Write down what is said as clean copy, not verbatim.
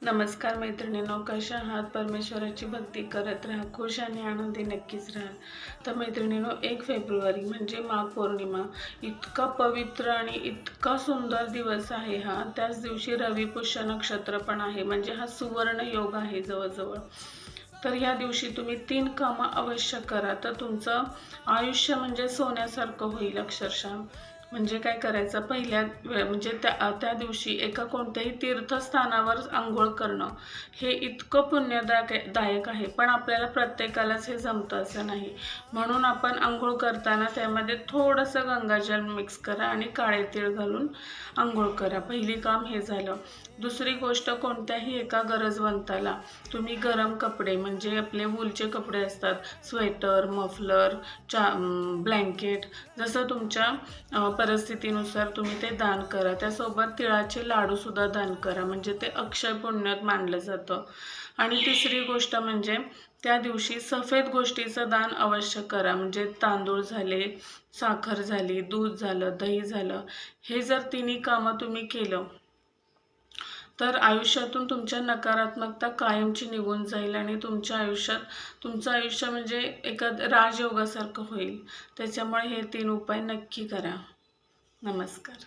नमस्कार मैत्रिणींनो, कशा आहात? परमेश्वराची भक्ती करत राहा, खुश आणि आनंदी नक्कीच राहा। तर मैत्रिणींनो, 1 फेब्रुवारी म्हणजे माघ पौर्णिमा इतका पवित्र आणि इतका सुंदर दिवस आहे हा। त्याच दिवशी रवी पुष्य नक्षत्र पण आहे, म्हणजे हा सुवर्ण योग आहे जवळजवळ। तर या दिवशी तुम्ही 3 कामं अवश्य करा, तर तुमचं आयुष्य म्हणजे सोन्यासारखं होईल अक्षरशः। म्हणजे काय करायचं, म्हणजे त्या दिवशी एका कोणत्याही तीर्थस्थानावर अंघोळ करणं हे इतकं पुण्यदायक आहे, पण आपल्याला प्रत्येकालाच हे जमतं असं नाही। म्हणून आपण अंघोळ करताना त्यामध्ये थोडंसं गंगाजल मिक्स करा आणि काळे तीळ घालून अंघोळ करा। पहिली काम हे झालं। दुसरी गोष्ट, कोणत्याही एका गरजवंताला तुम्ही गरम कपडे म्हणजे आपले वूलचे कपडे असतात, स्वेटर, मफलर, ब्लँकेट, जसं तुमच्या परिस्थितीनुसार तुम्ही ते दान करा। त्यासोबत तिळाचे लाडू सुद्धा दान करा, म्हणजे ते अक्षय पुण्यात मानलं जातं। आणि तिसरी गोष्ट म्हणजे त्या दिवशी सफेद गोष्टीचं दान अवश्य करा, म्हणजे तांदूळ झाले, साखर झाली, दूध झालं, दही झालं। हे जर तिन्ही कामं तुम्ही केलं तर आयुष्यातून तुमच्या नकारात्मकता कायमची निघून जाईल आणि तुमचं आयुष्य म्हणजे एका राजयोगासारखं होईल। त्याच्यामुळे हे 3 उपाय नक्की करा। नमस्कार।